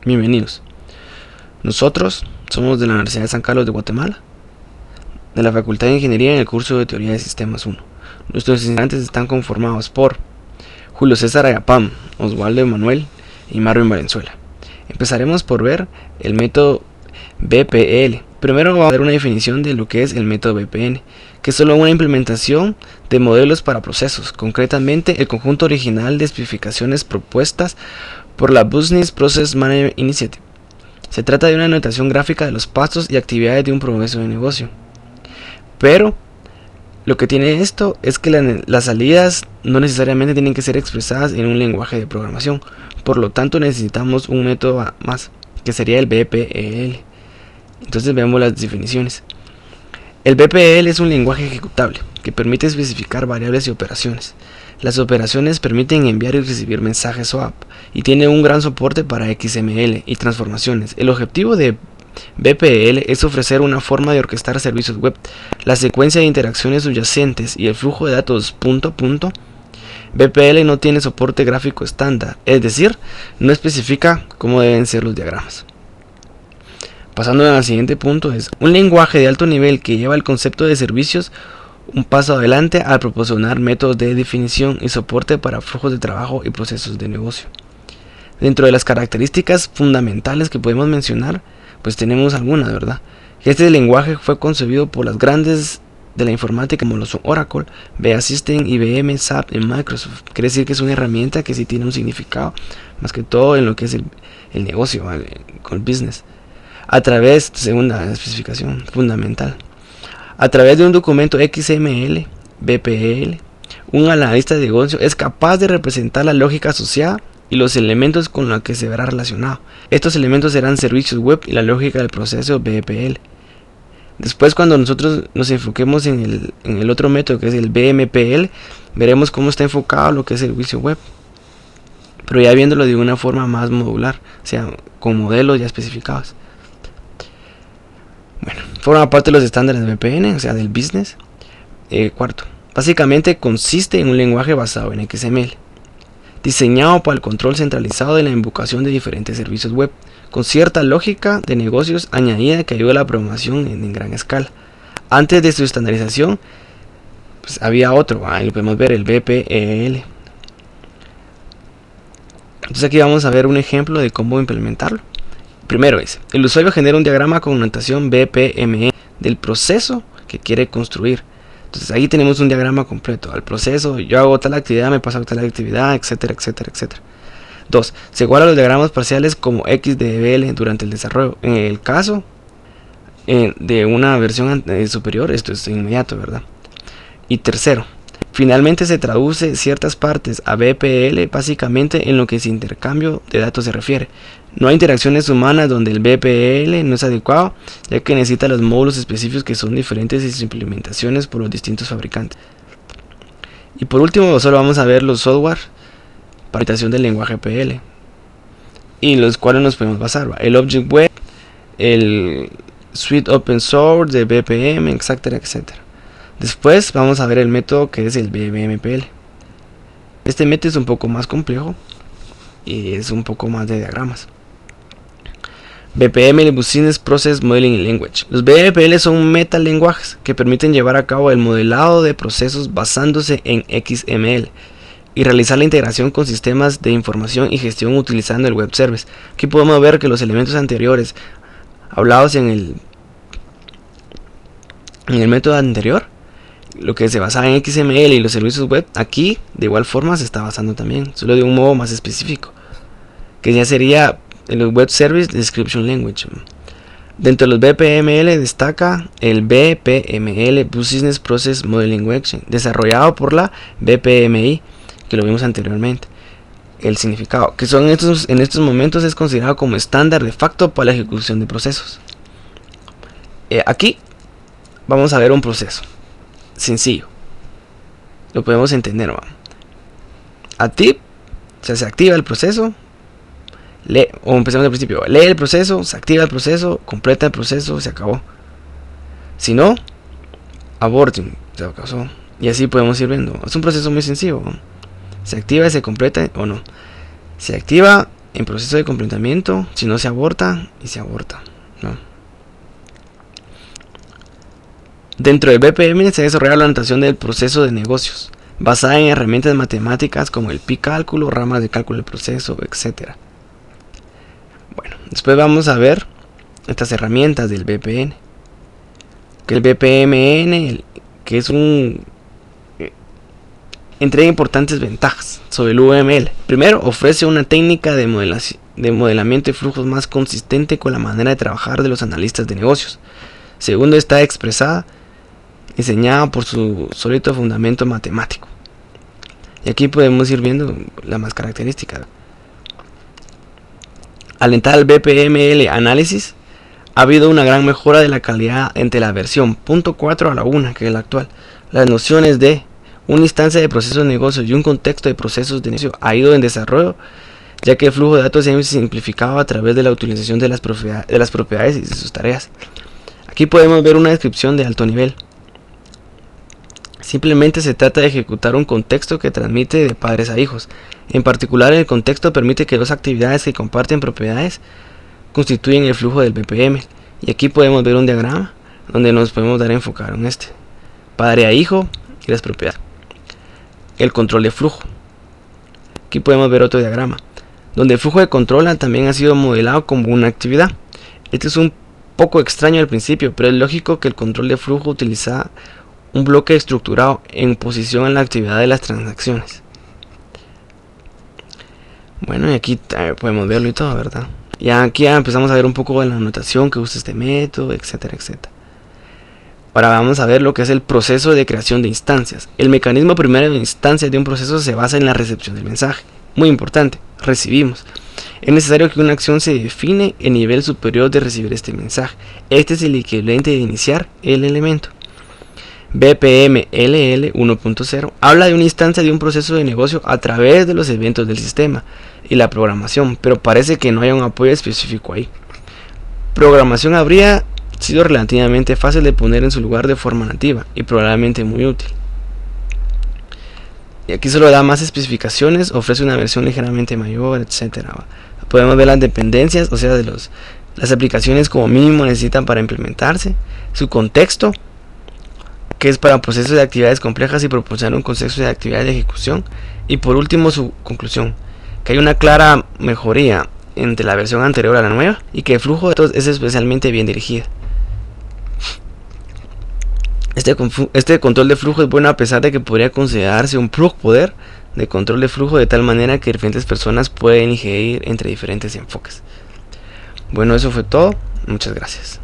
Bienvenidos. Nosotros somos de la Universidad de San Carlos de Guatemala, de la Facultad de Ingeniería en el curso de Teoría de Sistemas 1. Nuestros estudiantes están conformados por Julio César Ayapam, Oswaldo Emanuel y Marvin Valenzuela. Empezaremos por ver el método BPL. Primero vamos a ver una definición de lo que es el método BPN, que es solo una implementación de modelos para procesos, concretamente el conjunto original de especificaciones propuestas por la Business Process Management Initiative. Se trata de una anotación gráfica de los pasos y actividades de un proceso de negocio. Pero lo que tiene esto es que las salidas no necesariamente tienen que ser expresadas en un lenguaje de programación. Por lo tanto necesitamos un método más, que sería el BPL. Entonces veamos las definiciones. El BPL es un lenguaje ejecutable que permite especificar variables y operaciones. Las operaciones permiten enviar y recibir mensajes SOAP y tiene un gran soporte para XML y transformaciones. El objetivo de BPL es ofrecer una forma de orquestar servicios web, la secuencia de interacciones subyacentes y el flujo de datos punto a punto. BPL no tiene soporte gráfico estándar, es decir, no especifica cómo deben ser los diagramas. Pasando al siguiente punto, es un lenguaje de alto nivel que lleva el concepto de servicios un paso adelante al proporcionar métodos de definición y soporte para flujos de trabajo y procesos de negocio. Dentro de las características fundamentales que podemos mencionar, pues tenemos algunas, ¿verdad? Este lenguaje fue concebido por las grandes de la informática como lo son Oracle, BA System, IBM, SAP y Microsoft. Quiere decir que es una herramienta que sí tiene un significado, más que todo en lo que es el negocio, ¿vale? Con el business. A través, segunda especificación fundamental, a través de un documento XML, BPL, un analista de negocio es capaz de representar la lógica asociada y los elementos con los que se verá relacionado. Estos elementos serán servicios web y la lógica del proceso BPL. Después, cuando nosotros nos enfoquemos en el otro método que es el BMPL, veremos cómo está enfocado lo que es el servicio web, pero ya viéndolo de una forma más modular, o sea, con modelos ya especificados. Bueno, forma parte de los estándares de VPN, o sea, del business. Cuarto, básicamente consiste en un lenguaje basado en XML, diseñado para el control centralizado de la invocación de diferentes servicios web, con cierta lógica de negocios añadida que ayuda a la programación en gran escala. Antes de su estandarización, pues había otro, ahí lo podemos ver, el BPEL. Entonces aquí vamos a ver un ejemplo de cómo implementarlo. Primero es, el usuario genera un diagrama con notación BPME del proceso que quiere construir. Entonces ahí tenemos un diagrama completo. Al proceso, yo hago tal actividad, me paso a tal actividad, etcétera, etcétera, etcétera. 2. Se guardan los diagramas parciales como XDBL durante el desarrollo. En el caso de una versión superior, esto es inmediato, ¿verdad? Y tercero, finalmente se traduce ciertas partes a BPL básicamente en lo que es intercambio de datos se refiere. No hay interacciones humanas donde el BPL no es adecuado, ya que necesita los módulos específicos que son diferentes y sus implementaciones por los distintos fabricantes. Y por último, solo vamos a ver los software para implementación del lenguaje PL, y los cuales nos podemos basar, el Object Web, el Suite Open Source de BPM, etcétera, etcétera. Después vamos a ver el método que es el BMPL. Este método es un poco más complejo y es un poco más de diagramas. BPM, el Business Process Modeling Language. Los BPL son metalenguajes que permiten llevar a cabo el modelado de procesos basándose en XML y realizar la integración con sistemas de información y gestión utilizando el web service. Aquí podemos ver que los elementos anteriores hablados en el método anterior, lo que se basaba en XML y los servicios web, aquí de igual forma se está basando también, solo de un modo más específico, que ya sería el Web Service Description Language. Dentro de los BPML destaca el BPML Business Process Modeling Language, desarrollado por la BPMI, que lo vimos anteriormente. El significado, que son en estos momentos es considerado como estándar de facto para la ejecución de procesos. Aquí vamos a ver un proceso sencillo, lo podemos entender, ¿no? A tip, o sea, se activa el proceso, o empezamos al principio, lee el proceso, se activa el proceso, completa el proceso, se acabó. Si no, aborting, se acabó. Y así podemos ir viendo. Es un proceso muy sencillo, ¿no? Se activa y se completa o no. Se activa en proceso de completamiento, si no se aborta, y se aborta, ¿no? Dentro del BPM se desarrolla la notación del proceso de negocios, basada en herramientas matemáticas como el pi-cálculo, ramas de cálculo del proceso, etc. Bueno, después vamos a ver estas herramientas del BPN. Que el BPMN, que es entrega importantes ventajas sobre el UML. Primero, ofrece una técnica de modelamiento de flujos más consistente con la manera de trabajar de los analistas de negocios. Segundo, está expresada, diseñada por su sólido fundamento matemático. Y aquí podemos ir viendo la más característica. Al entrar al BPML análisis, ha habido una gran mejora de la calidad entre la versión .4 a la 1, que es la actual. Las nociones de una instancia de procesos de negocio y un contexto de procesos de negocio ha ido en desarrollo, ya que el flujo de datos se ha simplificado a través de la utilización de las propiedades y de sus tareas. Aquí podemos ver una descripción de alto nivel. Simplemente se trata de ejecutar un contexto que transmite de padres a hijos. En particular, el contexto permite que dos actividades que comparten propiedades constituyen el flujo del BPM. Y aquí podemos ver un diagrama donde nos podemos dar a enfocar en este. Padre a hijo y las propiedades. El control de flujo. Aquí podemos ver otro diagrama donde el flujo de control también ha sido modelado como una actividad. Este es un poco extraño al principio, pero es lógico que el control de flujo utiliza un bloque estructurado en posición en la actividad de las transacciones. Bueno, y aquí podemos verlo y todo, ¿verdad? Ya aquí empezamos a ver un poco de la notación que usa este método, etcétera, etcétera. Ahora vamos a ver lo que es el proceso de creación de instancias. El mecanismo primero de instancias de un proceso se basa en la recepción del mensaje. Muy importante, recibimos. Es necesario que una acción se define en nivel superior de recibir este mensaje. Este es el equivalente de iniciar el elemento. BPMLL 1.0 habla de una instancia de un proceso de negocio a través de los eventos del sistema y la programación, pero parece que no hay un apoyo específico ahí. Programación habría sido relativamente fácil de poner en su lugar de forma nativa y probablemente muy útil. Y aquí solo da más especificaciones, ofrece una versión ligeramente mayor, etcétera. Podemos ver las dependencias, o sea, de las aplicaciones como mínimo necesitan para implementarse, su contexto, que es para procesos de actividades complejas y proporcionar un contexto de actividades de ejecución, y por último su conclusión, que hay una clara mejoría entre la versión anterior a la nueva y que el flujo de datos es especialmente bien dirigido. Este control de flujo es bueno a pesar de que podría considerarse un plug poder de control de flujo de tal manera que diferentes personas pueden ingerir entre diferentes enfoques. Bueno, eso fue todo. Muchas gracias.